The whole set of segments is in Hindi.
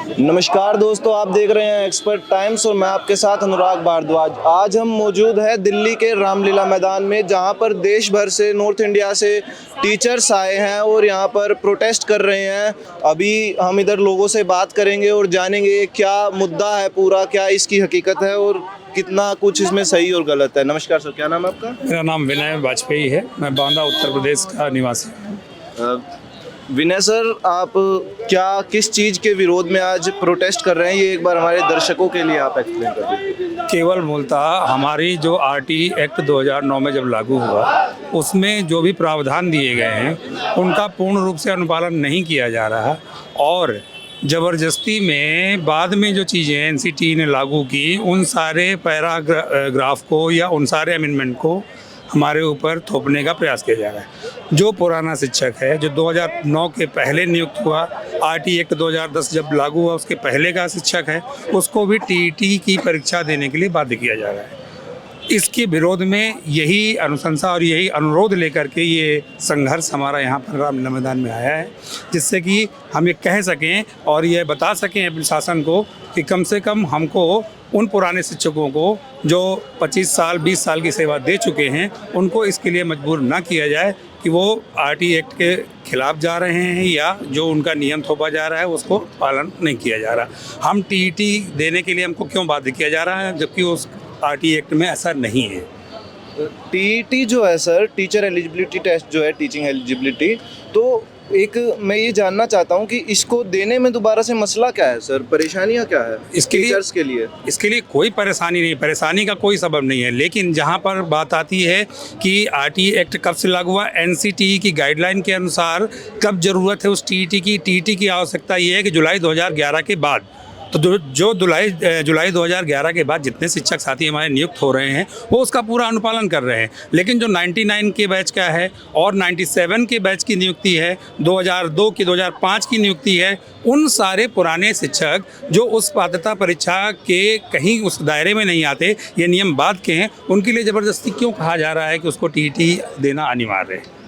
नमस्कार दोस्तों, आप देख रहे हैं एक्सपर्ट टाइम्स और मैं आपके साथ अनुराग भारद्वाज। आज हम मौजूद हैं दिल्ली के रामलीला मैदान में, जहां पर देश भर से, नॉर्थ इंडिया से टीचर्स आए हैं और यहां पर प्रोटेस्ट कर रहे हैं। अभी हम इधर लोगों से बात करेंगे और जानेंगे क्या मुद्दा है पूरा, क्या इसकी हकीकत है और कितना कुछ इसमें सही और गलत है। नमस्कार सर, क्या नाम है आपका? मेरा नाम विनय वाजपेयी है। मैं बांदा उत्तर प्रदेश का निवासी हूँ। विनय सर, आप क्या किस चीज़ के विरोध में आज प्रोटेस्ट कर रहे हैं, ये एक बार हमारे दर्शकों के लिए आप एक्सप्लेन कर दीजिए। केवल मूलतः हमारी जो आरटी एक्ट 2009 में जब लागू हुआ, उसमें जो भी प्रावधान दिए गए हैं उनका पूर्ण रूप से अनुपालन नहीं किया जा रहा और ज़बरदस्ती में बाद में जो चीज़ें एनसीटी ने लागू की, उन सारे पैराग्राफ को या उन सारे अमेंडमेंट को हमारे ऊपर थोपने का प्रयास किया जा रहा है। जो पुराना शिक्षक है, जो 2009 के पहले नियुक्त हुआ, आरटी एक्ट 2010 जब लागू हुआ उसके पहले का शिक्षक है, उसको भी टीईटी की परीक्षा देने के लिए बाध्य किया जा रहा है। इसके विरोध में यही अनुशंसा और यही अनुरोध लेकर के ये संघर्ष हमारा यहाँ पर रामलीला मैदान में आया है, जिससे कि हम ये कह सकें और ये बता सकें अपने शासन को कि कम से कम हमको उन पुराने शिक्षकों को जो 25 साल 20 साल की सेवा दे चुके हैं, उनको इसके लिए मजबूर ना किया जाए कि वो आरटी एक्ट के खिलाफ जा रहे हैं या जो उनका नियम थोपा जा रहा है उसको पालन नहीं किया जा रहा। हम टीईटी देने के लिए हमको क्यों बाध्य किया जा रहा है, जबकि उस आरटी एक्ट में ऐसा नहीं है। टीईटी जो है सर, टीचर एलिजिबिलिटी टेस्ट जो है, टीचिंग एलिजिबिलिटी, तो एक मैं ये जानना चाहता हूँ कि इसको देने में दोबारा से मसला क्या है सर, परेशानियाँ क्या है इसके लिए? टीचर्स के लिए इसके लिए कोई परेशानी नहीं, परेशानी का कोई सबब नहीं है। लेकिन जहाँ पर बात आती है कि आरटी एक्ट कब से लागू हुआ, एनसीटी की गाइडलाइन के अनुसार कब ज़रूरत है उस टीईटी की आवश्यकता ये है कि जुलाई 2011 के बाद। तो जो जुलाई 2011 के बाद जितने शिक्षक साथी हमारे नियुक्त हो रहे हैं वो उसका पूरा अनुपालन कर रहे हैं। लेकिन जो 99 के बैच का है और 97 के बैच की नियुक्ति है, 2002 की 2005 की नियुक्ति है, उन सारे पुराने शिक्षक जो उस पात्रता परीक्षा के कहीं उस दायरे में नहीं आते, ये नियम बाद के हैं, उनके लिए ज़बरदस्ती क्यों कहा जा रहा है कि उसको टीईटी देना अनिवार्य है?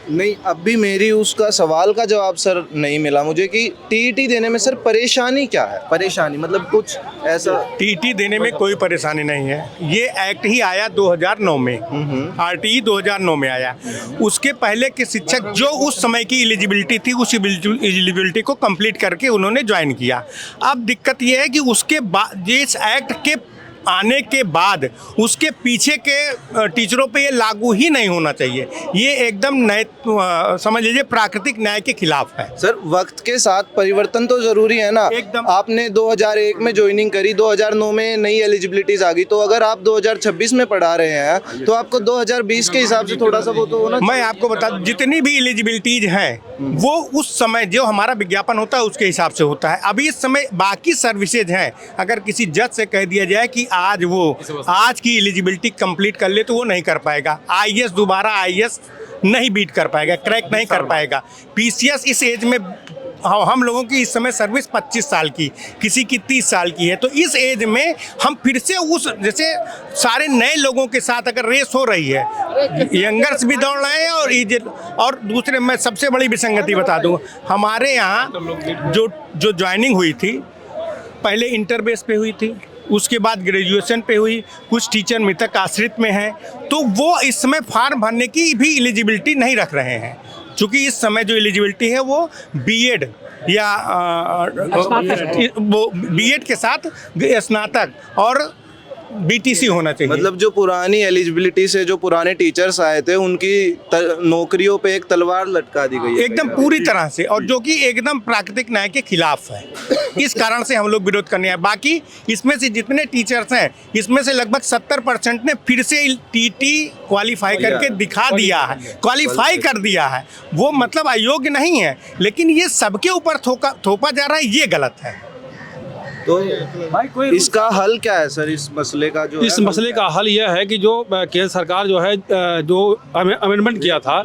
नहीं, अब भी मेरी उसका सवाल का जवाब सर नहीं मिला मुझे कि टीईटी देने में सर परेशानी क्या है। परेशानी मतलब कुछ ऐसा? टीईटी देने में कोई परेशानी नहीं है। ये एक्ट ही आया 2009 में, आरटीई 2009 में आया। उसके पहले के शिक्षक जो उस समय की एलिजिबिलिटी थी, उस एलिजिबिलिटी को कंप्लीट करके उन्होंने ज्वाइन किया। अब दिक्कत ये है कि उसके बाद जिस एक्ट के आने के बाद उसके पीछे के टीचरों पे ये लागू ही नहीं होना चाहिए। ये एकदम नए समझ लीजिए प्राकृतिक न्याय के खिलाफ है। सर, वक्त के साथ परिवर्तन तो जरूरी है ना। एकदम। आपने 2001 में ज्वाइनिंग करी, 2009 में नई एलिजिबिलिटीज आ गई, तो अगर आप 2026 में पढ़ा रहे हैं तो आपको 2020 के हिसाब से थोड़ा सा वो तो होना। मैं आपको बता दूं, जितनी भी एलिजिबिलिटीज हैं वो उस समय जो हमारा विज्ञापन होता है उसके हिसाब से होता है। अभी इस समय बाकी सर्विसेज हैं, अगर किसी जज से कह दिया जाए कि आज की एलिजिबिलिटी कंप्लीट कर ले तो वो नहीं कर पाएगा। आईएएस दोबारा आईएएस नहीं बीट कर पाएगा, क्रैक नहीं कर पाएगा। पीसीएस इस एज में हम लोगों की इस समय सर्विस 25 साल की, किसी की 30 साल की है, तो इस एज में हम फिर से उस जैसे सारे नए लोगों के साथ अगर रेस हो रही है, यंगर्स भी दौड़ रहे हैं और दूसरे मैं सबसे बड़ी विसंगति बता दूं, हमारे यहाँ जो ज्वाइनिंग हुई थी पहले इंटर बेस पे हुई थी, उसके बाद ग्रेजुएशन पे हुई, कुछ टीचर मृतक आश्रित में हैं, तो वो इस समय फॉर्म भरने की भी एलिजिबिलिटी नहीं रख रहे हैं। चूँकि इस समय जो एलिजिबिलिटी है वो बीएड या वो बीएड के साथ स्नातक और बीटीसी होना चाहिए। मतलब जो पुरानी एलिजिबिलिटी से जो पुराने टीचर्स आए थे उनकी नौकरियों पे एक तलवार लटका दी गई है एकदम पूरी तरह से, और जो कि एकदम प्राकृतिक न्याय के खिलाफ है। इस कारण से हम लोग विरोध करने आए। बाकी इसमें से जितने टीचर्स हैं, इसमें से लगभग 70% ने फिर से टीटी क्वालिफाई करके दिखा दिया है, क्वालिफाई कर दिया है। वो मतलब अयोग्य नहीं है, लेकिन ये सबके ऊपर थोपा जा रहा है, ये गलत है। तो इसका हल क्या है सर, इस मसले का जो इस मसले का हल यह है कि जो केंद्र सरकार जो है जो अमेंडमेंट किया था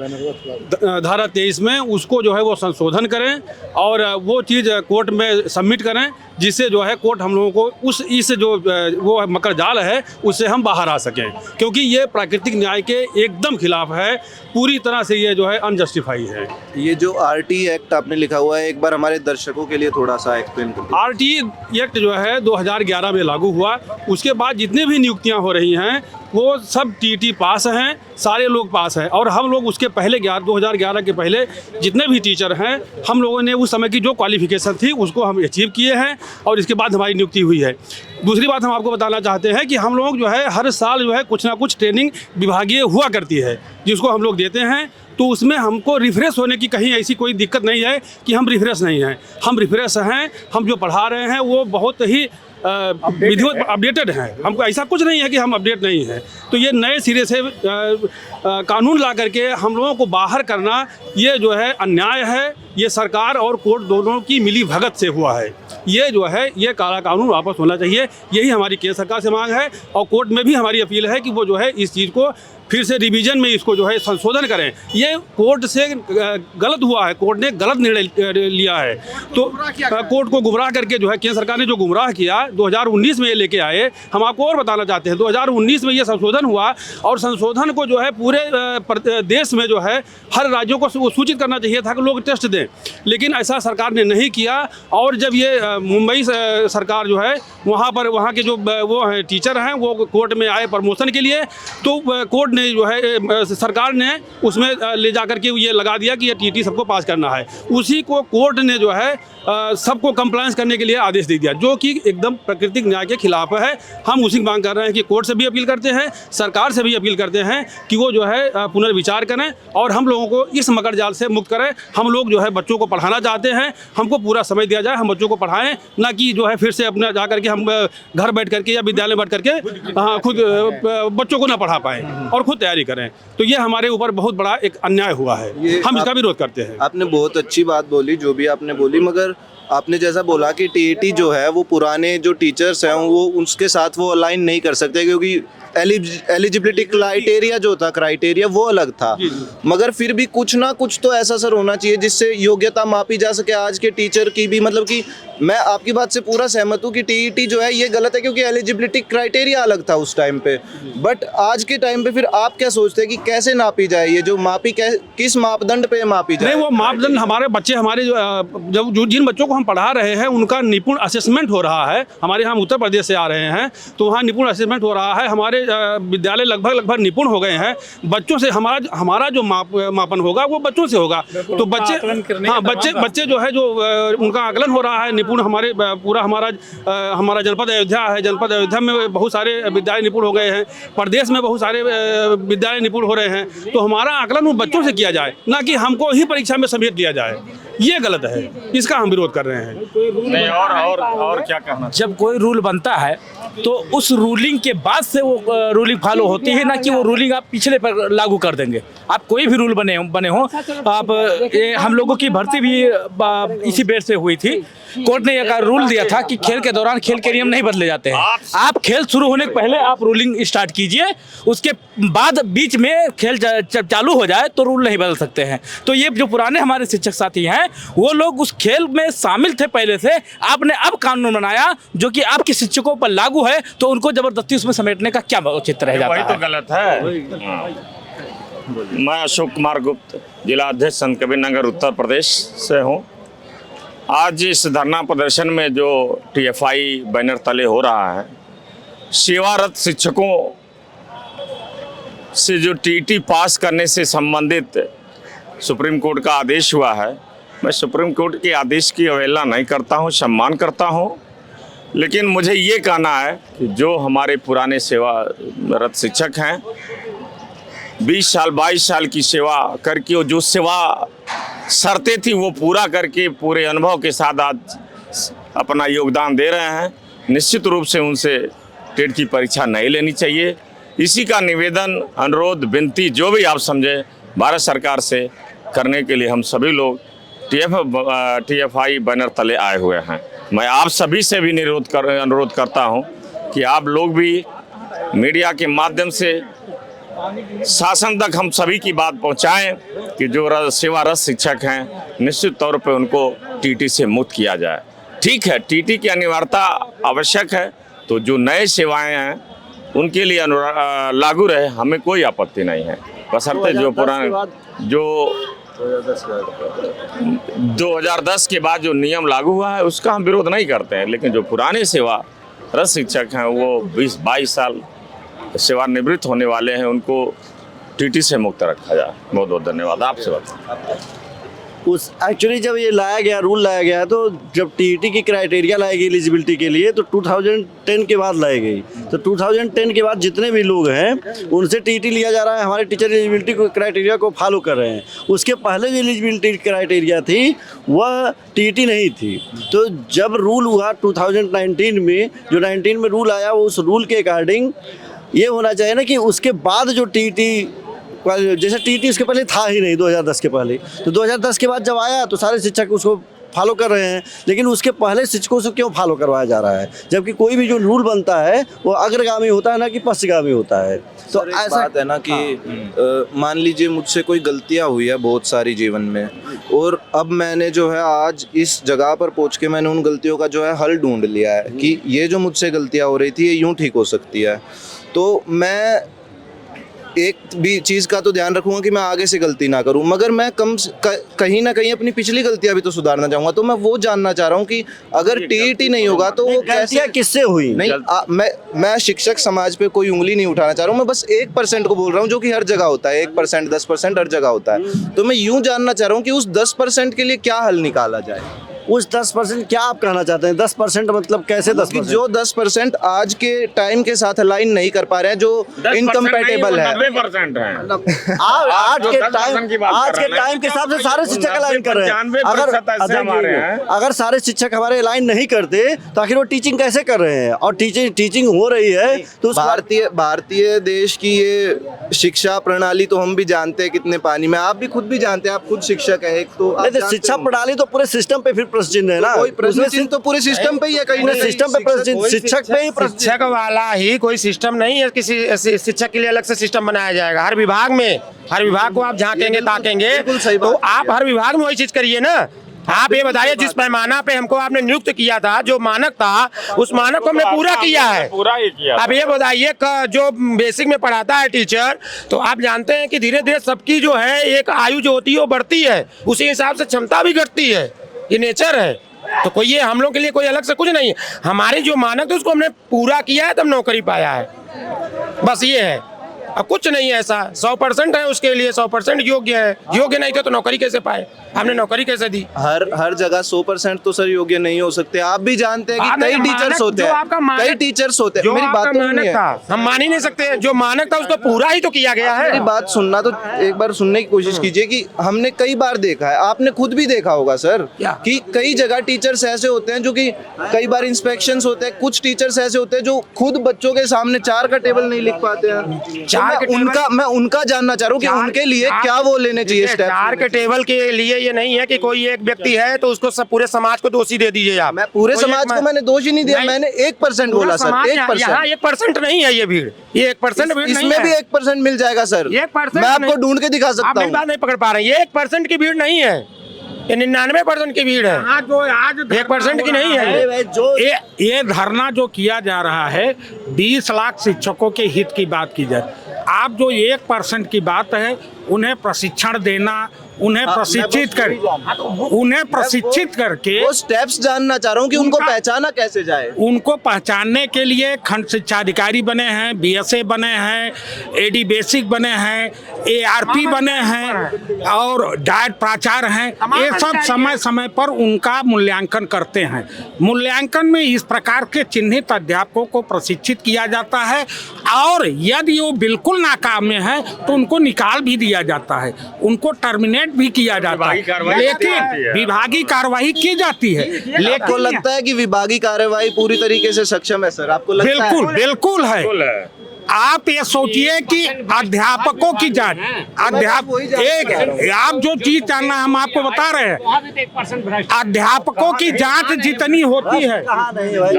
धारा 23 में, उसको जो है वो संशोधन करें और वो चीज़ कोर्ट में सबमिट करें, जिससे जो है कोर्ट हम लोगों को इस जो वो मकर जाल है उससे हम बाहर आ सकें, क्योंकि ये प्राकृतिक न्याय के एकदम खिलाफ है। पूरी तरह से ये जो है अनजस्टिफाई है। ये जो आरटी एक्ट आपने लिखा हुआ है, एक बार हमारे दर्शकों के लिए थोड़ा सा एक्सप्लेन कर दीजिए। आरटी एक्ट जो है 2011 में लागू हुआ। उसके बाद जितने भी नियुक्तियां हो रही हैं वो सब टीटी पास हैं, सारे लोग पास हैं। और हम लोग उसके पहले 2011 के पहले जितने भी टीचर हैं, हम लोगों ने उस समय की जो क्वालिफिकेशन थी उसको हम अचीव किए हैं और इसके बाद हमारी नियुक्ति हुई है। दूसरी बात हम आपको बताना चाहते हैं कि हम लोग जो है हर साल जो है कुछ ना कुछ ट्रेनिंग विभागीय हुआ करती है, जिसको हम लोग देते हैं। तो उसमें हमको रिफ्रेश होने की कहीं ऐसी कोई दिक्कत नहीं है कि हम रिफ्रेश नहीं हैं। हम रिफ्रेश हैं। हम जो पढ़ा रहे हैं वो बहुत ही विधिवत अपडेटेड हैं। हमको ऐसा कुछ नहीं है कि हम अपडेट नहीं हैं। तो ये नए सिरे से कानून ला करके हम लोगों को बाहर करना, ये जो है अन्याय है। ये सरकार और कोर्ट दोनों की मिली भगत से हुआ है। ये जो है ये काला कानून वापस होना चाहिए, यही हमारी केंद्र सरकार से मांग है। और कोर्ट में भी हमारी अपील है कि वो जो है इस चीज़ को फिर से रिवीजन में इसको जो है संशोधन करें। ये कोर्ट से गलत हुआ है, कोर्ट ने गलत निर्णय लिया है। तो कोर्ट को गुमराह करके जो है केंद्र सरकार ने जो गुमराह किया 2019 में ये लेके आए। हम आपको और बताना चाहते हैं 2019 में ये संशोधन हुआ और संशोधन को जो है पूरे देश में जो है हर राज्यों को सूचित करना चाहिए था कि लोग टेस्ट दें, लेकिन ऐसा सरकार ने नहीं किया। और जब ये मुंबई सरकार जो है वहाँ के जो वो हैं टीचर हैं वो कोर्ट में आए प्रमोशन के लिए, तो कोर्ट ने जो है सरकार ने उसमें ले जाकर के ये लगा दिया कि ये टीटी सबको पास करना है। उसी को कोर्ट ने जो है सबको कंप्लायंस करने के लिए आदेश दे दिया, जो कि एकदम प्राकृतिक न्याय के खिलाफ है। हम उसी की मांग कर रहे हैं कि कोर्ट से भी अपील करते हैं, सरकार से भी अपील करते हैं कि वो जो है पुनर्विचार करें और हम लोगों को इस मकर जाल से मुक्त करें। हम लोग जो है बच्चों को पढ़ाना चाहते हैं, हमको पूरा समय दिया जाए, हम बच्चों को पढ़ाएं, ना कि जो है फिर से अपना जा करके हम घर बैठ करके या विद्यालय बैठ करके खुद बच्चों को ना पढ़ा पाएँ और खुद तैयारी करें। तो ये हमारे ऊपर बहुत बड़ा एक अन्याय हुआ है, हम इसका विरोध करते हैं। आपने बहुत अच्छी बात बोली, जो भी आपने बोली, मगर आपने जैसा बोला कि टीईटी जो है वो पुराने जो टीचर्स हैं वो उसके साथ वो अलाइन नहीं कर सकते, क्योंकि एलिजिबिलिटी क्राइटेरिया वो अलग था। मगर फिर भी कुछ ना कुछ तो ऐसा सर होना चाहिए जिससे योग्यता मापी जा सके आज के टीचर की भी। मतलब कि मैं आपकी बात से पूरा सहमत हूँ कि टीईटी जो है ये गलत है, क्योंकि एलिजिबिलिटी क्राइटेरिया अलग था उस टाइम पे। बट आज के टाइम पे फिर आप क्या सोचते हैं कि कैसे नापी जाए ये जो किस मापदंड पे मापी जाए? नहीं, वो मापदंड हमारे बच्चे जो जिन बच्चों को हम पढ़ा रहे हैं उनका निपुण असेसमेंट हो रहा है। हमारे हम उत्तर प्रदेश से आ रहे हैं तो वहाँ निपुण असेसमेंट हो रहा है। हमारे विद्यालय लगभग निपुण हो गए हैं। बच्चों से हमारा जो मापन होगा वो बच्चों से होगा। तो बच्चे जो है जो उनका आकलन हो रहा है निपुण। हमारे पूरा हमारा जनपद अयोध्या है। जनपद अयोध्या में बहुत सारे विद्यालय निपुण हो गए हैं। प्रदेश में बहुत सारे विद्यालय निपुण हो रहे हैं। तो हमारा आकलन वो बच्चों से किया जाए, ना कि हमको ही परीक्षा में समेट लिया जाए। ये गलत है, इसका हम विरोध कर रहे हैं। नहीं, और क्या कहना? जब कोई रूल बनता है तो उस रूलिंग के बाद से वो रूलिंग फॉलो होती है, ना कि वो रूलिंग आप पिछले पर लागू कर देंगे। आप कोई भी रूल बने हो आप हम लोगों की भर्ती भी इसी बेस से हुई थी। कोर्ट ने एक रूल दिया था कि खेल के दौरान खेल के नियम नहीं बदले जाते हैं। आप खेल शुरू होने के पहले आप रूलिंग स्टार्ट कीजिए, उसके बाद बीच में खेल चालू हो जाए तो रूल नहीं बदल सकते हैं। तो ये जो पुराने हमारे शिक्षक साथी हैं वो लोग उस खेल में शामिल थे पहले से। आपने अब कानून बनाया जो कि आपके शिक्षकों पर लागू है, तो उनको जबरदस्ती उसमें समेटने का क्या औचित्य रह जाता है? वही तो गलत है। मैं अशोक कुमार गुप्त, जिला अध्यक्ष संत कबीर नगर उत्तर प्रदेश से हूँ। आज इस धरना प्रदर्शन में जो टीएफआई बैनर तले हो रहा है, सेवारत शिक्षकों से जो टीटी पास करने से संबंधित सुप्रीम कोर्ट का आदेश हुआ है, मैं सुप्रीम कोर्ट के आदेश की अवहेलना नहीं करता हूं, सम्मान करता हूं। लेकिन मुझे ये कहना है कि जो हमारे पुराने सेवारत शिक्षक हैं 20 साल 22 साल की सेवा करके और जो सेवा शर्तें थी वो पूरा करके पूरे अनुभव के साथ आज अपना योगदान दे रहे हैं, निश्चित रूप से उनसे टेट की परीक्षा नहीं लेनी चाहिए। इसी का निवेदन, अनुरोध, विनती जो भी आप समझे भारत सरकार से करने के लिए हम सभी लोग टीएफआई बैनर तले आए हुए हैं। मैं आप सभी से भी अनुरोध करता हूं कि आप लोग भी मीडिया के माध्यम से शासन तक हम सभी की बात पहुंचाएं कि जो सेवारत शिक्षक हैं निश्चित तौर पे उनको टीटी से मुक्त किया जाए। ठीक है, टीटी की अनिवार्यता आवश्यक है, तो जो नए सेवाएं हैं उनके लिए लागू रहे, हमें कोई आपत्ति नहीं है। बशर्ते जो पुराने जो 2010 के बाद जो नियम लागू हुआ है उसका हम विरोध नहीं करते हैं, लेकिन जो पुराने सेवारत शिक्षक हैं वो 20-22 साल सेवानिवृत्त होने वाले हैं, उनको टीटी से मुक्त रखा जाए। बहुत बहुत धन्यवाद। आपसे बात उस एक्चुअली जब ये लाया गया, रूल लाया गया, तो जब टीईटी की क्राइटेरिया लाई गई एलिजिबिलिटी के लिए तो 2010 के बाद लाई गई। तो 2010 के बाद जितने भी लोग हैं उनसे टीईटी लिया जा रहा है, हमारे टीचर एलिजिबिलिटी क्राइटेरिया को फॉलो कर रहे हैं। उसके पहले जो एलिजिबिलिटी क्राइटेरिया थी वह टीईटी नहीं थी। तो जब रूल हुआ 2019 में, जो 19 में रूल आया, वो उस रूल के अकॉर्डिंग ये होना चाहिए ना कि उसके बाद जो टीईटी, जैसे टीईटी उसके पहले था ही नहीं 2010 के पहले, तो 2010 के बाद जब आया तो सारे शिक्षक उसको फॉलो कर रहे हैं, लेकिन उसके पहले शिक्षकों से क्यों फॉलो करवाया जा रहा है? जबकि कोई भी जो रूल बनता है वो अग्रगामी होता है ना कि पश्चगामी होता है। तो ऐसा बात है ना कि मान लीजिए मुझसे कोई गलतियां हुई है बहुत सारी जीवन में, और अब मैंने जो है आज इस जगह पर पहुंच के मैंने उन गलतियों का जो है हल ढूंढ लिया है कि ये जो मुझसे गलतियां हो रही थी ये यूं ठीक हो सकती है। तो मैं एक भी चीज़ का तो ध्यान रखूंगा कि मैं आगे से गलती ना करूं, मगर मैं कहीं ना कहीं अपनी पिछली गलतियां भी तो सुधारना चाहूंगा। तो मैं वो जानना चाह रहा हूं कि अगर टीईटी नहीं होगा तो वो गलतियां किससे हुई? नहीं, मैं शिक्षक समाज पे कोई उंगली नहीं उठाना चाह रहा हूं, मैं बस 1% को बोल रहा हूं जो कि हर जगह होता है। 1%, 10% हर जगह होता है। तो मैं यूं जानना चाह रहा हूं कि उस 10% के लिए क्या हल निकाला जाए। उस 10% क्या आप कहना चाहते हैं? 10% मतलब कैसे 10%? जो 10% आज के टाइम के साथ अलाइन नहीं कर पा रहे हैं, जो इनकम्पैटिबल है। 90% है। आज के टाइम के हिसाब से सारे शिक्षक अलाइन कर रहे हैं। अगर सारे शिक्षक हमारे अलाइन नहीं करते तो आखिर वो टीचिंग कैसे कर रहे हैं? और टीचिंग हो रही है तो भारतीय देश की ये शिक्षा प्रणाली तो हम भी जानते हैं कितने पानी में, आप भी खुद भी जानते हैं, आप खुद शिक्षक है एक। तो शिक्षा प्रणाली तो पूरे सिस्टम पे फिर प्रश्न है ना, कोई प्रश्न तो पूरे सिस्टम पे ही है, कहीं सिस्टम पे प्रश्न शिक्षक पे ही प्रश्न। शिक्षक वाला ही कोई सिस्टम नहीं है, किसी शिक्षक के लिए अलग से सिस्टम बनाया जाएगा। हर विभाग में, हर विभाग को आप झांकेंगे ताकेंगे तो आप हर विभाग में वही चीज करिए ना। आप ये बताइए जिस पैमाना पे हमको आपने नियुक्त किया था, जो मानक था, उस मानक को हमने पूरा किया है। पूरा ही किया। अब ये बताइए जो बेसिक में पढ़ाता है टीचर, तो आप जानते हैं कि धीरे धीरे सबकी जो है एक आयु जो होती है वो बढ़ती है, उसी हिसाब से क्षमता भी घटती है, ये नेचर है। तो कोई ये हम लोग के लिए कोई अलग से कुछ नहीं है। हमारी जो मानक थे उसको हमने पूरा किया है तब नौकरी पाया है, बस ये है। अब कुछ नहीं है ऐसा। 100% है उसके लिए, 100% योग्य है। योग्य नहीं थे तो नौकरी कैसे पाए? हमने नौकरी कैसे दी? हर जगह 100% तो सर योग्य नहीं हो सकते। आप भी जानते हैं कि कई टीचर्स होते हैं, कई टीचर्स होते हैं। मेरी बात नहीं है, हम मान ही नहीं सकते। जो मानक था उसको पूरा ही तो किया गया है। मेरी बात सुनना तो एक बार सुनने की कोशिश कीजिए कि हमने कई बार देखा है, आपने खुद भी देखा होगा सर, कि कई जगह टीचर्स ऐसे होते हैं जो कि कई बार इंस्पेक्शंस होते हैं, कुछ टीचर्स ऐसे होते हैं जो खुद बच्चों के सामने 4 का टेबल नहीं लिख पाते हैं। मैं उनका जानना चाह रहा हूँ कि उनके लिए क्या वो लेने चाहिए स्टेप। 4 के टेबल के लिए ये नहीं है कि कोई एक व्यक्ति है तो उसको सब पूरे समाज को दोषी दे दीजिए आप। मैं पूरे समाज को मैंने दोषी नहीं दिया, मैंने 1% बोला सर। 1%। 1% नहीं है ये भीड़, ये 1% भीड़ नहीं है। इसमें भी 1% मिल जाएगा सर। 1% मैं आपको ढूंढ के दिखा सकता हूँ। बात नहीं पकड़ पा रहे हैं। ये 1% की भीड़ नहीं है, ये 99% की भीड़ है। आज 1% की नहीं है। ये धरना जो किया जा रहा है 20 लाख शिक्षकों के हित की बात की जाए। आप जो 1% की बात है, उन्हें प्रशिक्षण देना, उन्हें प्रशिक्षित करके वो स्टेप्स जानना चाह रहा हूँ कि उनको पहचाना कैसे जाए। उनको पहचानने के लिए खंड शिक्षा अधिकारी बने हैं, बीएसए बने हैं, एडी बेसिक बने हैं, एआरपी बने हैं और डायट प्राचार्य हैं। ये सब समय समय पर उनका मूल्यांकन करते हैं। मूल्यांकन में इस प्रकार के चिन्हित अध्यापकों को प्रशिक्षित किया जाता है और यदि वो बिल्कुल नाकाम है तो उनको निकाल भी दिया जाता है, उनको टर्मिनेट भी किया जाता है, लेकिन विभागीय कार्रवाई की जाती है। लेकिन आपको लगता है कि विभागीय कार्रवाई पूरी तरीके से सक्षम है सर? आपको लगता है? बिल्कुल है। आप ये सोचिए कि अध्यापकों की जांच, आप जो चीज जानना हम आपको बता रहे हैं, अध्यापकों की जांच जितनी होती है,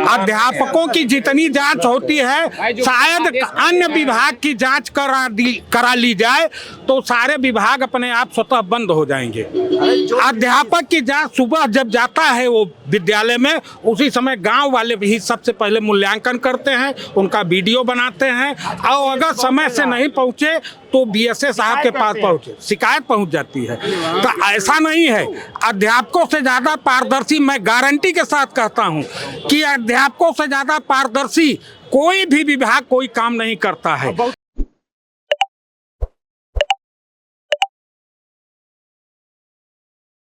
अध्यापकों की जितनी जांच होती है, शायद अन्य विभाग की जांच करा ली जाए तो सारे विभाग अपने आप स्वतः बंद हो जाएंगे। अध्यापक की जांच सुबह जब जाता है वो विद्यालय में, उसी समय गांव वाले भी सबसे पहले मूल्यांकन करते हैं, उनका वीडियो बनाते हैं और अगर समय से नहीं पहुँचे तो बीएसए साहब के पास पहुँचे, शिकायत पहुँच जाती है। तो ऐसा नहीं है, अध्यापकों से ज़्यादा पारदर्शी, मैं गारंटी के साथ कहता हूँ कि अध्यापकों से ज़्यादा पारदर्शी कोई भी विभाग कोई काम नहीं करता है।